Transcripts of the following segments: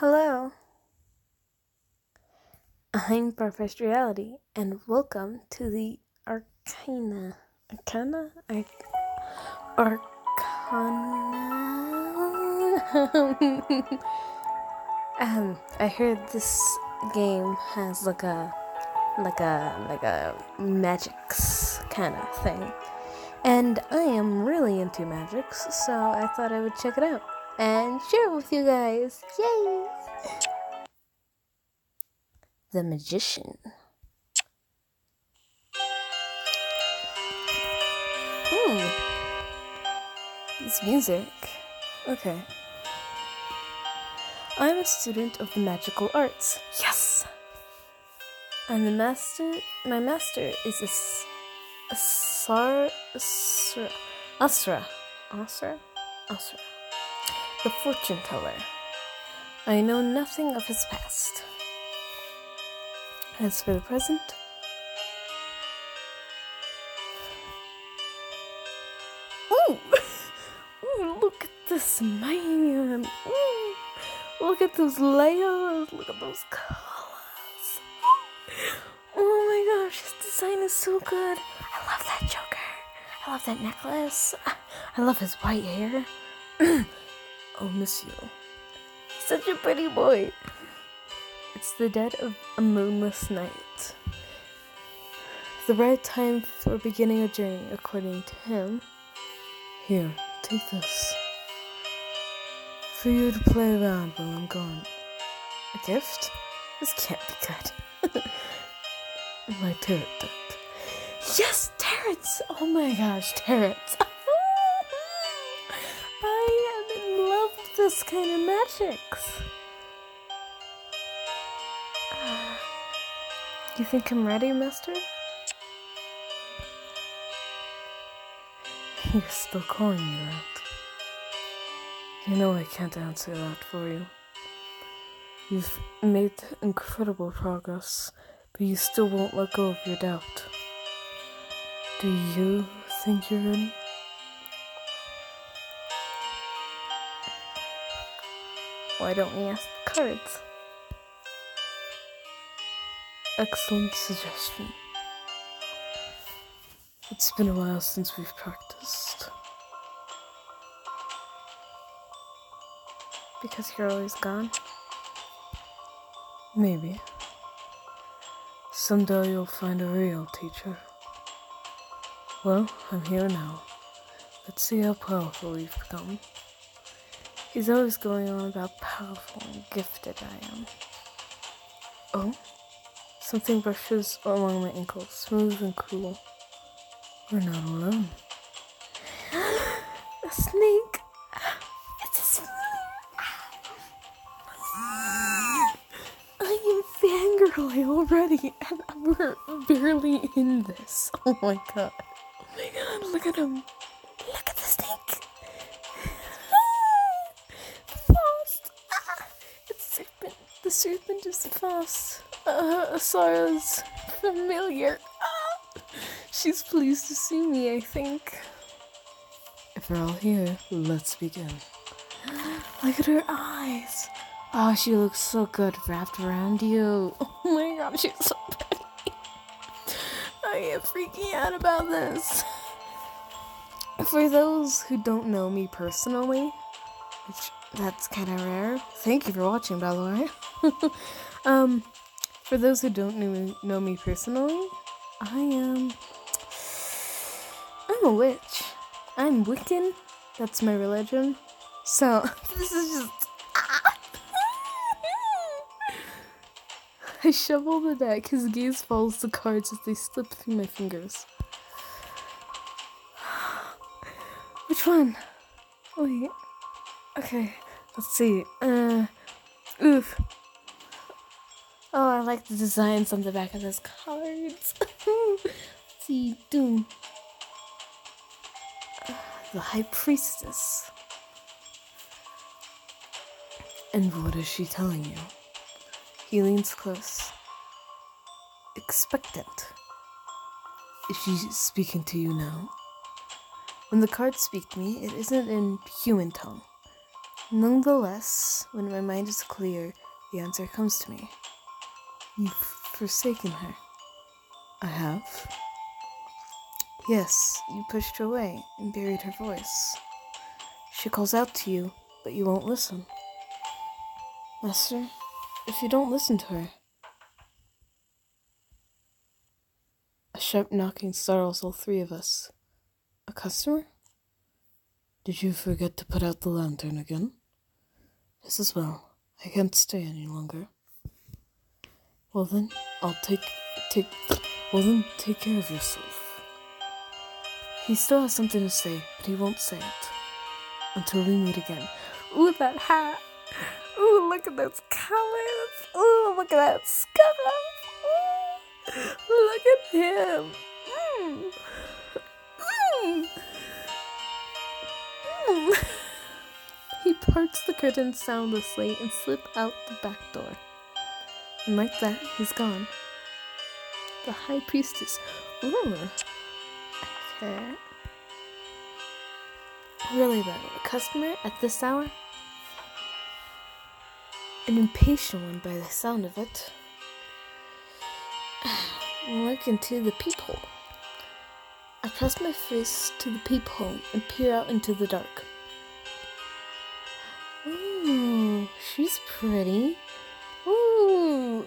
Hello, I'm Farfetched Reality, and welcome to the Arcana. Arcana? I heard this game has like a magics kind of thing, and I am really into magics, so I thought I would check it out and share it with you guys. Yay! The Magician. Ooh, this music. Okay. I'm a student of the magical arts. Yes! And my master is Asra, the fortune teller. I know nothing of his past. As for the present, ooh, look at this man. Ooh, look at those layers. Look at those colors. Oh my gosh, his design is so good. I love that choker. I love that necklace. I love his white hair. Oh, monsieur. He's such a pretty boy. It's the dead of a moonless night. The right time for beginning a journey, according to him. Here, take this. For you to play around while I'm gone. A gift? This can't be good. My tarot deck. Yes, tarots! Oh my gosh, tarots. I am in love with this kind of magics. You think I'm ready, master? You're still calling me that. You know I can't answer that for you. You've made incredible progress, but you still won't let go of your doubt. Do you think you're ready? Why don't we ask the cards? Excellent suggestion. It's been a while since we've practiced. Because you're always gone? Maybe. Someday you'll find a real teacher. Well, I'm here now. Let's see how powerful we've become. He's always going on about powerful and gifted I am. Oh? Something brushes along my ankle, smooth and cool. We're not alone. A snake! It's a snake! I am fangirling already, and we're barely in this. Oh my god. Oh my god, look at him. Look at the snake! Fast! It's a serpent. The serpent is fast. Sarah's familiar. She's pleased to see me, I think. If we're all here, let's begin. Look at her eyes. Oh, she looks so good wrapped around you. Oh my god, she's so pretty. I am freaking out about this. For those who don't know me personally, which that's kind of rare. Thank you for watching, by the way. For those who don't know me personally, I'm a witch. I'm Wiccan. That's my religion. So, this is just... I shuffle the deck. His gaze follows the cards as they slip through my fingers. Which one? Wait. Okay, let's see. Oof. Oh, I like the designs on the back of those cards. Let's see, Doom. The High Priestess. And what is she telling you? He leans close. Expectant. Is she speaking to you now? When the cards speak to me, it isn't in human tongue. Nonetheless, when my mind is clear, the answer comes to me. You've forsaken her. I have? Yes, you pushed her away and buried her voice. She calls out to you, but you won't listen. Master, if you don't listen to her... A sharp knocking startles all three of us. A customer? Did you forget to put out the lantern again? This as well. I can't stay any longer. Well then, take care of yourself. He still has something to say, but he won't say it. Until we meet again. Ooh, that hat. Ooh, look at those colors. Ooh, look at that scarf. Ooh, look at him. He parts the curtain soundlessly and slips out the back door. And like that, he's gone. The high priestess. Ooh. Okay. Really though, a customer at this hour? An impatient one by the sound of it. Look into the peephole. I press my face to the peephole and peer out into the dark. Ooh, she's pretty. Ooh.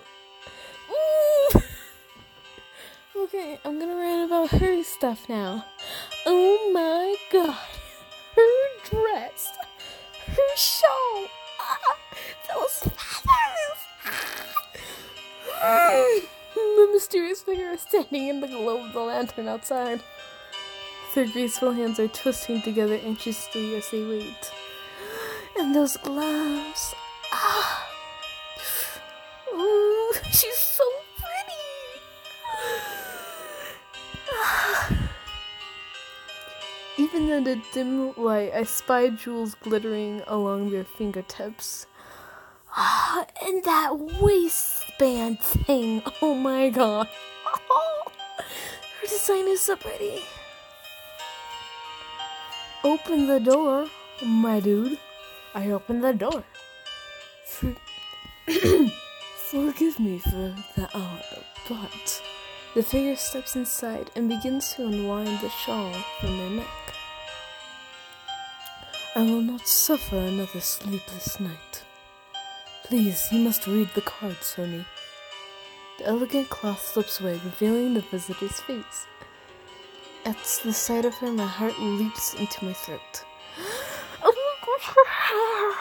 Ooh. Okay, I'm gonna rant about her stuff now. Oh my god. Her dress. Her shawl. Those feathers. The mysterious figure is standing in the glow of the lantern outside. Their graceful hands are twisting together anxiously as they wait. And those gloves. Ooh, she's so pretty. Even in the dim light, I spy jewels glittering along their fingertips. And that waistband thing. Oh my god. Her design is so pretty. Open the door, my dude. I opened the door. Forgive me for the hour, but... The figure steps inside and begins to unwind the shawl from their neck. I will not suffer another sleepless night. Please, you must read the cards for me. The elegant cloth slips away, revealing the visitor's face. At the sight of her, my heart leaps into my throat. Oh my gosh, her hair!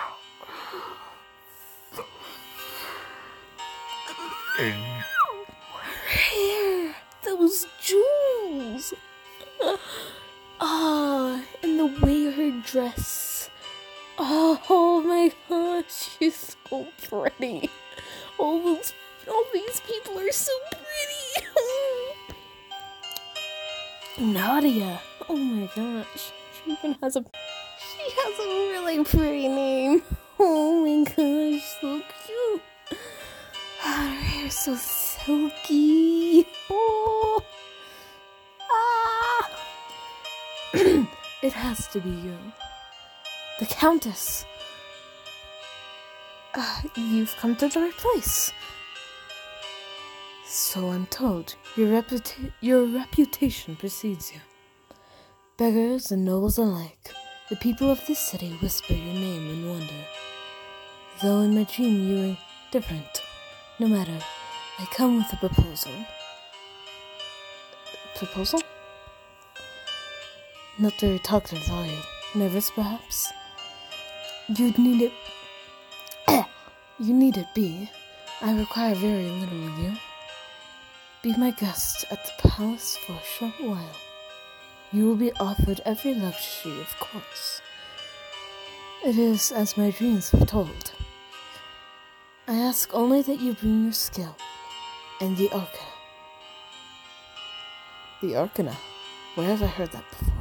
Her hair! Those jewels! And the way her dress. Oh my gosh, she's so pretty. All these people are so pretty. Nadia. Oh my gosh. She has a really pretty name. Oh my gosh, so cute. Her hair's so silky. Oh. It has to be you. The Countess. You've come to the right place. So I'm told. Your reputation precedes you. Beggars and nobles alike, the people of this city whisper your name in wonder. Though in my dream you were different. No matter, I come with a proposal. Proposal? Not very talkative, are you? Nervous, perhaps? You need it be. I require very little of you. Be my guest at the palace for a short while. You will be offered every luxury, of course. It is as my dreams foretold. I ask only that you bring your skill and the Arcana. The Arcana? Where have I heard that before?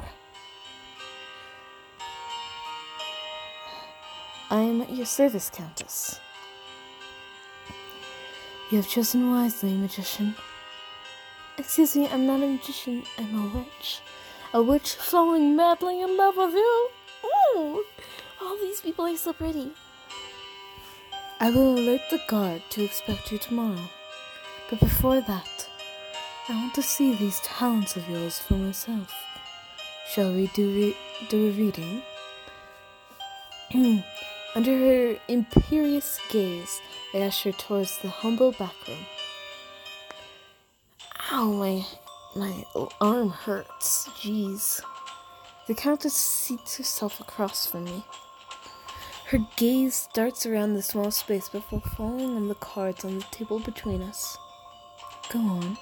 I am at your service, Countess. You have chosen wisely, magician. Excuse me, I'm not a magician, I'm a witch. A witch falling madly in love with you? Ooh! All these people are so pretty. I will alert the guard to expect you tomorrow. But before that, I want to see these talents of yours for myself. Shall we do a reading? Under her imperious gaze, I usher towards the humble back room. Ow, my arm hurts. Jeez. The Countess seats herself across from me. Her gaze darts around the small space before falling on the cards on the table between us. Go on.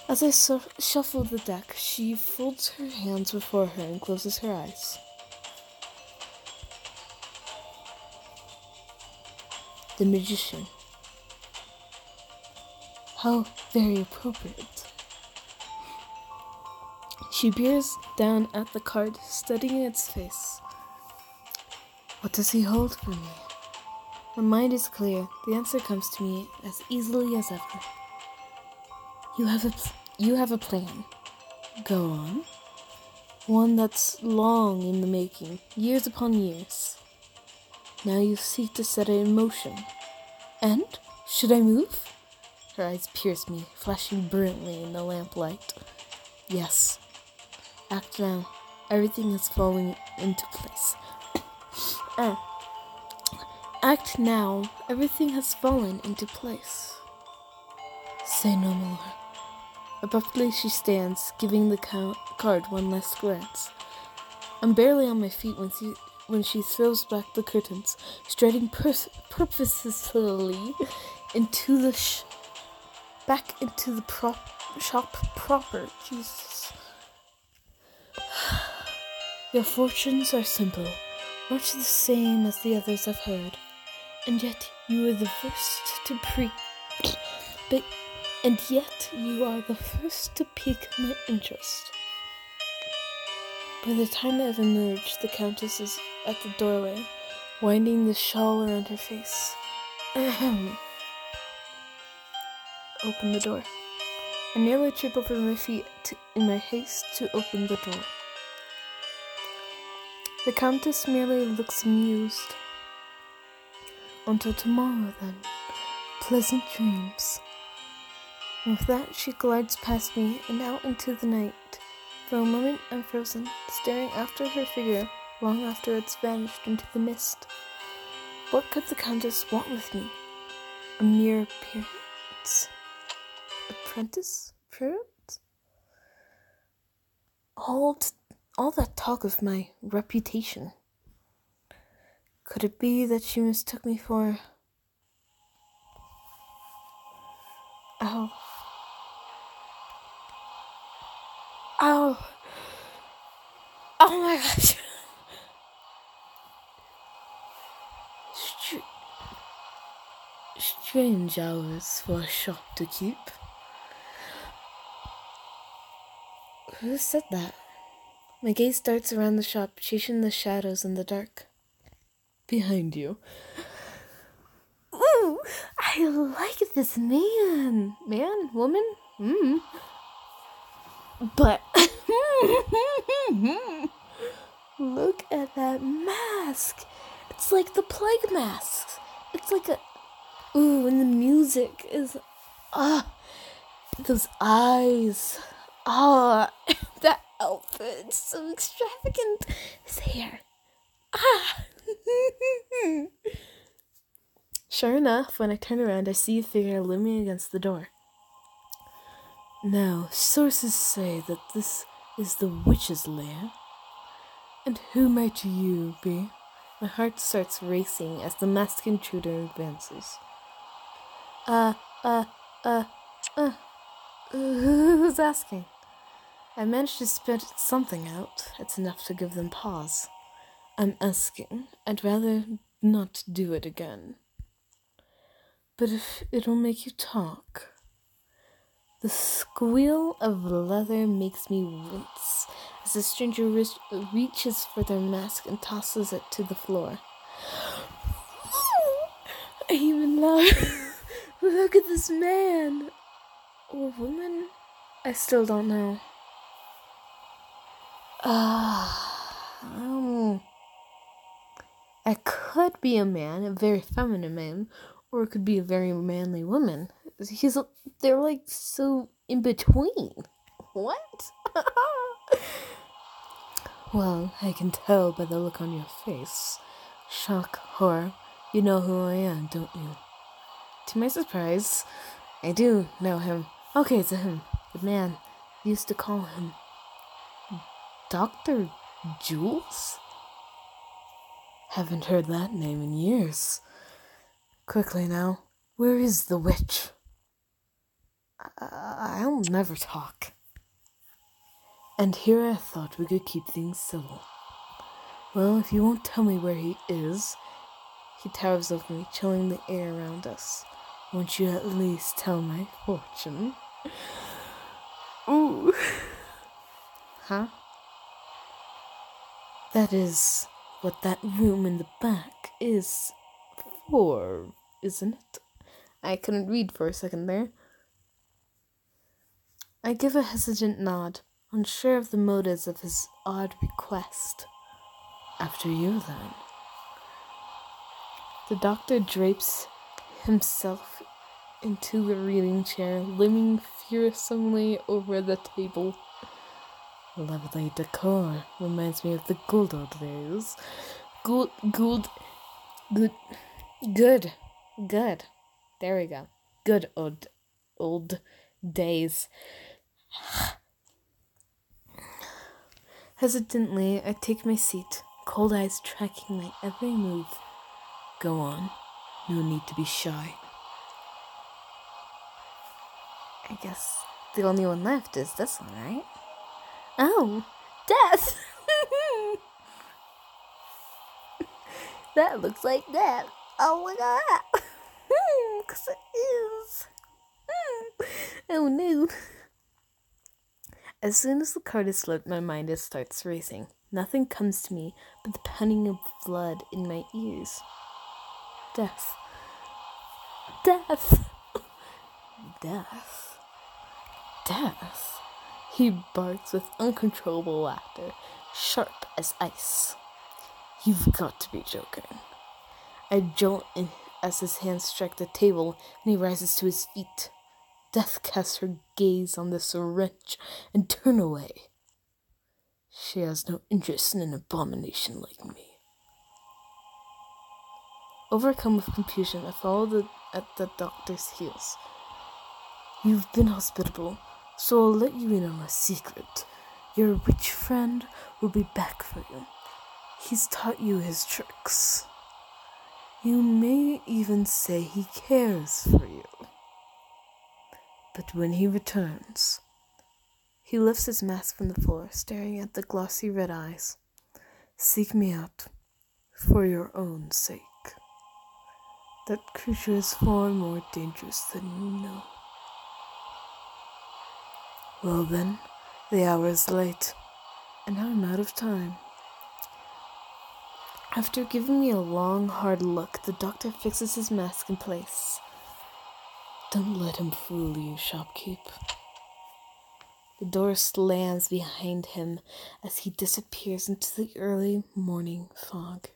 As I shuffle the deck, she folds her hands before her and closes her eyes. The Magician. How very appropriate. She peers down at the card, studying its face. What does he hold for me? My mind is clear. The answer comes to me as easily as ever. You have a plan. Go on. One that's long in the making, years upon years. Now you seek to set it in motion. And? Should I move? Her eyes pierce me, flashing brilliantly in the lamplight. Yes. Act now. Everything is falling into place. Act now. Everything has fallen into place. Say no more. Abruptly she stands, giving the card one last glance. I'm barely on my feet when she throws back the curtains, striding purposefully into the back into the shop proper. Jesus. Your fortunes are simple, much the same as the others I've heard, and yet you are the first to pique my interest. By the time I've emerged, the Countess is at the doorway, winding the shawl around her face. Open the door. I nearly trip over my feet in my haste to open the door. The Countess merely looks amused. Until tomorrow, then. Pleasant dreams. With that, she glides past me and out into the night. For a moment, I'm frozen, staring after her figure long after it's vanished into the mist. What could the Countess want with me? A mere apprentice? All that talk of my reputation. Could it be that she mistook me for... Ow. Oh my gosh. Strange hours for a shop to keep. Who said that? My gaze darts around the shop, chasing the shadows in the dark. Behind you. Ooh, I like this man. Man? Woman? But look at that mask. It's like the plague masks. It's like and the music is those eyes. That outfit is so extravagant. His hair. Sure enough, when I turn around, I see a figure looming against the door. Now, sources say that this is the witch's lair. And who might you be? My heart starts racing as the masked intruder advances. Who's asking? I managed to spit something out. It's enough to give them pause. I'm asking. I'd rather not do it again. But if it'll make you talk... The squeal of leather makes me wince as the stranger reaches for their mask and tosses it to the floor. I even laugh. Look at this man. Or woman? I still don't know. I could be a man, a very feminine man, or it could be a very manly woman. They're like so in between. What? Well, I can tell by the look on your face. Shock, horror. You know who I am, don't you? To my surprise, I do know him. Okay, it's him. The man used to call him Dr. Jules? Haven't heard that name in years. Quickly now, where is the witch? I'll never talk. And here I thought we could keep things civil. Well, if you won't tell me where he is, he towers over me, chilling the air around us. Won't you at least tell my fortune? Ooh. Huh? That is what that room in the back is for, isn't it? I couldn't read for a second there. I give a hesitant nod, unsure of the motives of his odd request. After you, then. The doctor drapes himself into a reading chair, leaning fearsomely over the table. Lovely decor. Reminds me of the good old days. Good. There we go. Good old days. Hesitantly, I take my seat, cold eyes tracking my every move. Go on. No need to be shy. I guess the only one left is this one, right? Oh, death! That looks like death. Oh my god! 'Cause it is. Oh no. As soon as the card is slipped, my mind starts racing. Nothing comes to me but the pounding of blood in my ears. Death. Death. Death. Death. He barks with uncontrollable laughter, sharp as ice. You've got to be joking. I jolt in as his hands strike the table and he rises to his feet. Death casts her gaze on the syringe and turns away. She has no interest in an abomination like me. Overcome with confusion, I follow at the doctor's heels. You've been hospitable, so I'll let you in on a secret. Your rich friend will be back for you. He's taught you his tricks. You may even say he cares for you. But when he returns, he lifts his mask from the floor, staring at the glossy red eyes. Seek me out, for your own sake. That creature is far more dangerous than you know. Well then, the hour is late, and I'm out of time. After giving me a long, hard look, the doctor fixes his mask in place. Don't let him fool you, shopkeep. The door slams behind him as he disappears into the early morning fog.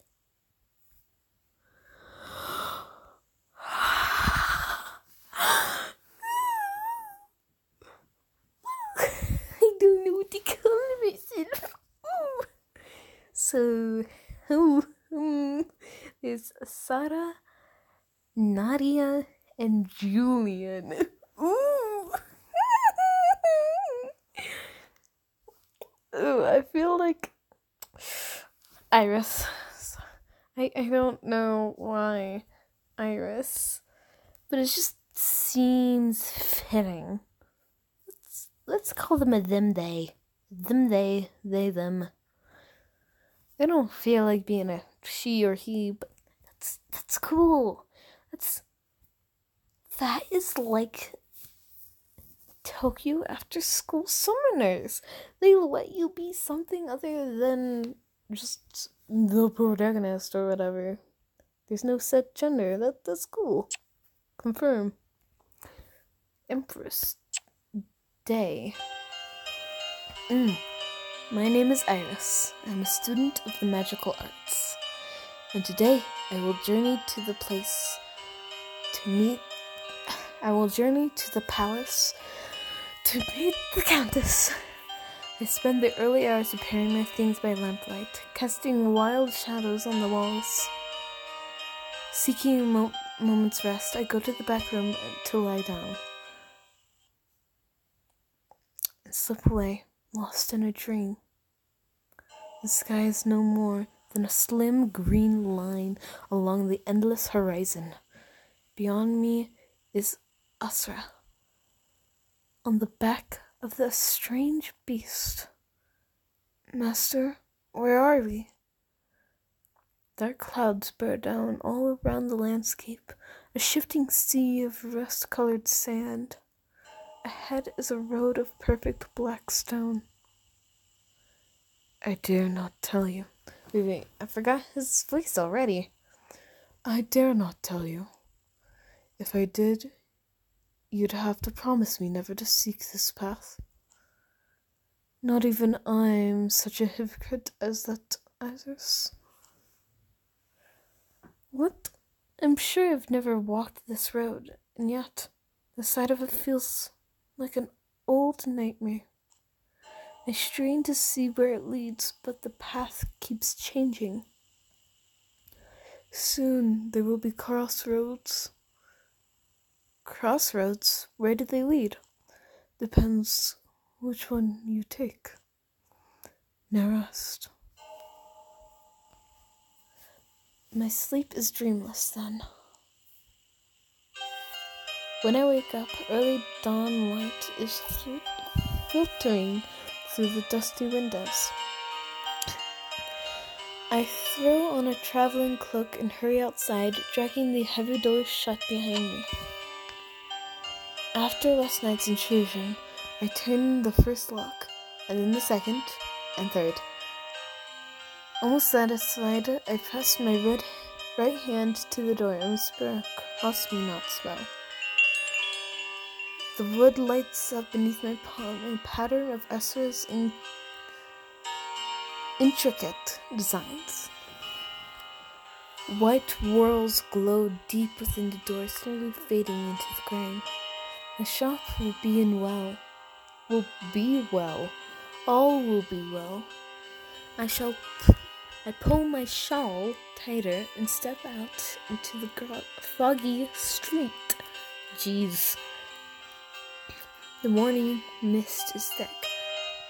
I don't know what to call myself. So, there's Sarah, Nadia, and Julian. Ooh. Ooh, I feel like Iris. I don't know why Iris, but it just seems fitting. Let's call them a them, they. Them, they, them. I don't feel like being a she or he, but that's cool. That is like Tokyo after school summoners. They let you be something other than just the protagonist or whatever. There's no set gender. That's cool. Confirm. Empress Day. My name is Iris. I'm a student of the magical arts. And today I will journey to the place to meet. I will journey to the palace to meet the Countess. I spend the early hours preparing my things by lamplight, casting wild shadows on the walls. Seeking a moment's rest, I go to the back room to lie down and slip away, lost in a dream. The sky is no more than a slim green line along the endless horizon. Beyond me is Asra, on the back of the strange beast. Master, where are we? Dark clouds bear down all around the landscape, a shifting sea of rust-colored sand. Ahead is a road of perfect black stone. I dare not tell you. Wait, I forgot his voice already. I dare not tell you. If I did, you'd have to promise me never to seek this path. Not even I'm such a hypocrite as that Isis. What? I'm sure I've never walked this road, and yet the sight of it feels like an old nightmare. I strain to see where it leads, but the path keeps changing. Soon there will be crossroads. Crossroads? Where do they lead? Depends which one you take. Now rest. My sleep is dreamless then. When I wake up, early dawn light is filtering through the dusty windows. I throw on a traveling cloak and hurry outside, dragging the heavy doors shut behind me. After last night's intrusion, I turn the first lock, and then the second, and third. Almost satisfied, I press my right hand to the door and whisper across me not spell. The wood lights up beneath my palm in a pattern of Esra's intricate designs. White whorls glow deep within the door, slowly fading into the grain. The shop will be well. All will be well. I pull my shawl tighter and step out into the foggy street. Jeez. The morning mist is thick,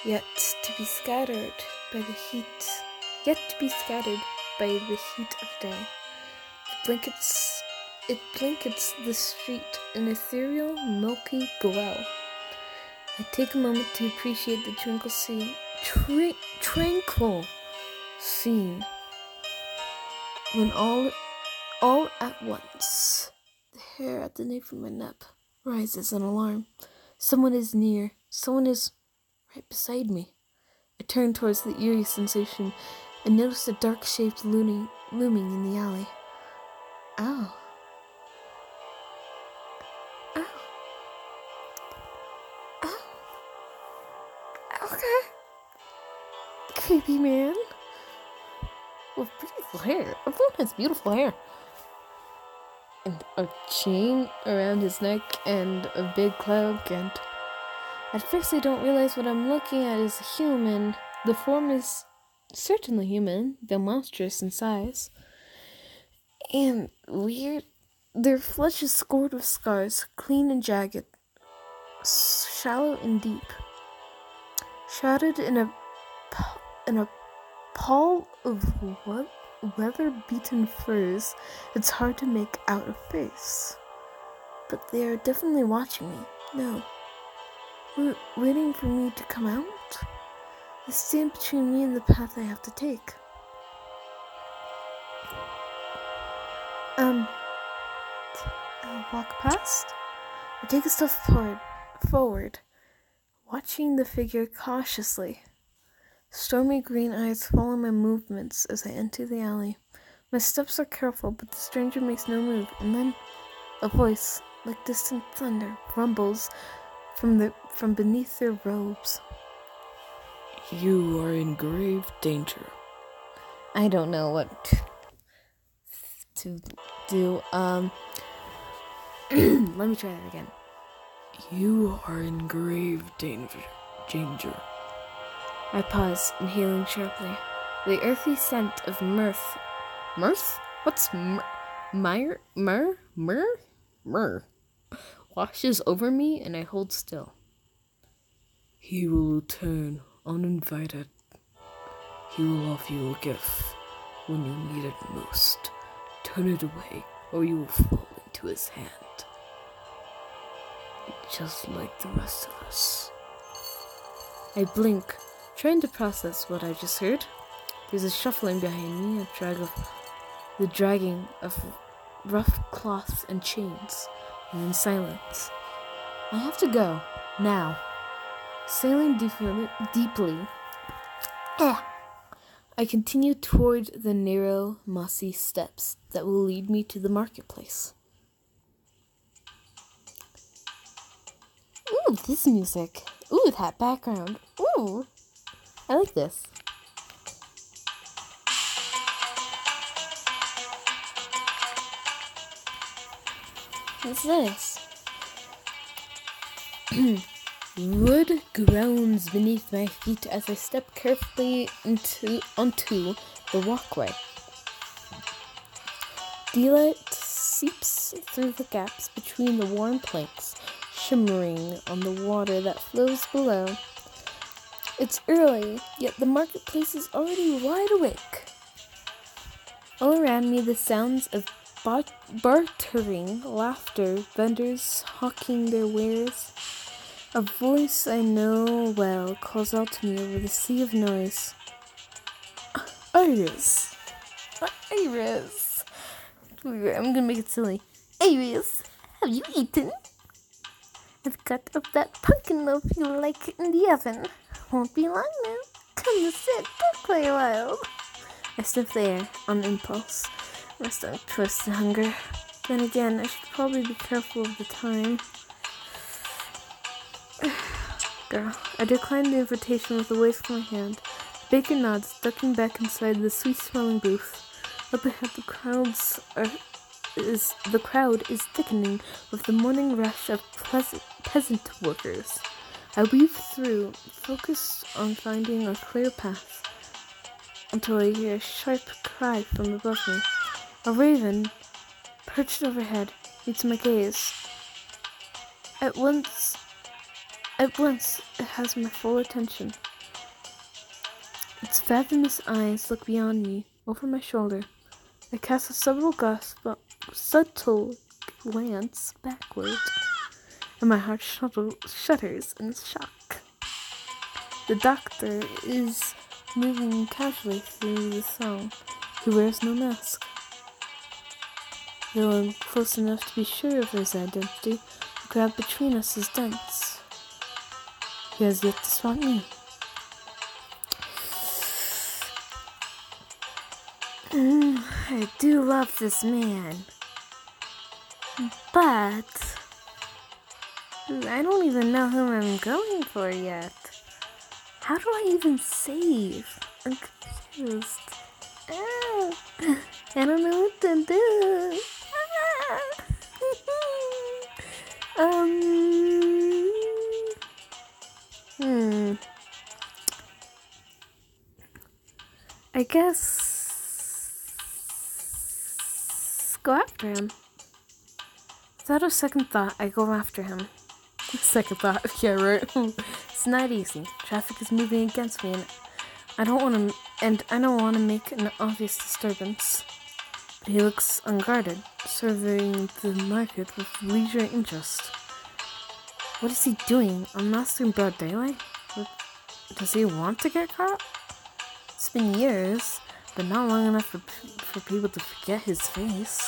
yet to be scattered by the heat of day. It blankets the street in ethereal, milky glow. I take a moment to appreciate the tranquil scene. When all at once, the hair at the nape of my neck rises in alarm. Someone is near. Someone is right beside me. I turn towards the eerie sensation and notice a dark shape looming in the alley. Ow. Ow. Ow. Okay. Creepy man. With beautiful hair. Everyone has beautiful hair. And a chain around his neck and a big cloak, and at first I don't realize what I'm looking at is a human. The form is certainly human, though monstrous in size. And weird. Their flesh is scored with scars, clean and jagged, shallow and deep. Shrouded in a pall of weather-beaten furs, it's hard to make out a face. But they are definitely watching me. No. Waiting for me to come out? They stand between me and the path I have to take. I'll walk past. I take a step forward, watching the figure cautiously. Stormy green eyes follow my movements as I enter the alley. My steps are careful, but the stranger makes no move, and then a voice, like distant thunder, rumbles from beneath their robes. You are in grave danger. I don't know what to do. Let me try that again. You are in grave danger. I pause, inhaling sharply. The earthy scent of mirth. Mirth? What's myrrh? Myrrh. Washes over me, and I hold still. He will return uninvited. He will offer you a gift when you need it most. Turn it away, or you will fall into his hand. Just like the rest of us. I blink, trying to process what I just heard. There's a shuffling behind me, the dragging of rough cloths and chains, and then silence. I have to go, now. Sailing deeply, I continue toward the narrow, mossy steps that will lead me to the marketplace. Ooh, this music. Ooh, that background. Ooh, I like this. What's this? Wood groans beneath my feet as I step carefully onto the walkway. Daylight seeps through the gaps between the worn planks, shimmering on the water that flows below. It's early, yet the marketplace is already wide awake. All around me, the sounds of bartering, laughter, vendors hawking their wares. A voice I know well calls out to me over the sea of noise. Iris! Iris! I'm gonna make it silly. Iris, have you eaten? I've got up that pumpkin loaf you like in the oven. Won't be long now. Come to sit back for a while. I sniff the air on impulse. My stomach twists in hunger. Then again, I should probably be careful of the time. Girl, I declined the invitation with a wave of my hand. The baker nods, ducking back inside the sweet-smelling booth. Up ahead, the crowd is thickening with the morning rush of peasant workers. I weave through, focused on finding a clear path, until I hear a sharp cry from above me. A raven, perched overhead, meets my gaze. At once, it has my full attention. Its fathomless eyes look beyond me, over my shoulder. I cast a subtle glance backward, and my heart shudders in shock. The doctor is moving casually through the throng. He wears no mask. Though I'm close enough to be sure of his identity, the crowd between us is dense. He has yet to spot me. I do love this man. But I don't even know whom I'm going for yet. How do I even save? I'm confused. I don't know what to do. I guess go after him. Without a second thought, I go after him. Second thought, yeah, right. It's not easy. Traffic is moving against me, and I don't want to make an obvious disturbance. But he looks unguarded, surveying the market with leisure interest. What is he doing? Unmasked in broad daylight? Does he want to get caught? It's been years, but not long enough for people to forget his face.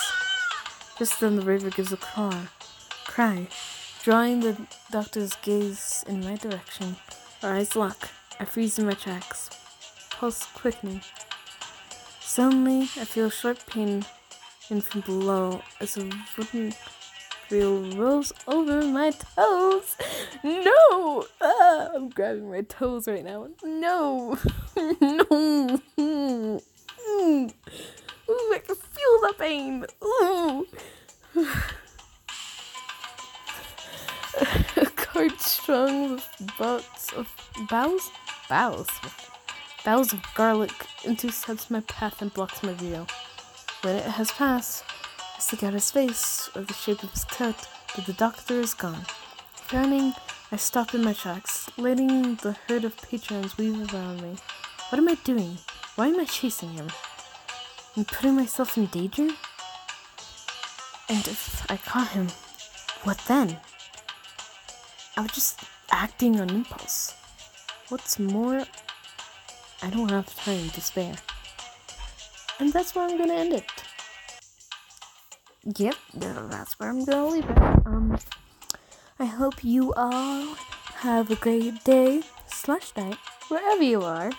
Just then the raven gives a cry, drawing the doctor's gaze in my direction. Our eyes lock. I freeze in my tracks, pulse quickening. Suddenly, I feel sharp pain in from below as a wooden reel rolls over my toes. No! I'm grabbing my toes right now. No! No! Ooh, I can feel feel the pain. Ooh. A cart strung with boughs of garlic intercepts my path and blocks my view. When it has passed, I stick out his face or the shape of his cut, but the doctor is gone. Frowning, I stop in my tracks, letting the herd of patrons weave around me. What am I doing? Why am I chasing him? I'm putting myself in danger? And if I caught him, what then? I was just acting on impulse. What's more, I don't have time to spare. And that's where I'm gonna end it. Yep, that's where I'm gonna leave it. I hope you all have a great day / night, wherever you are.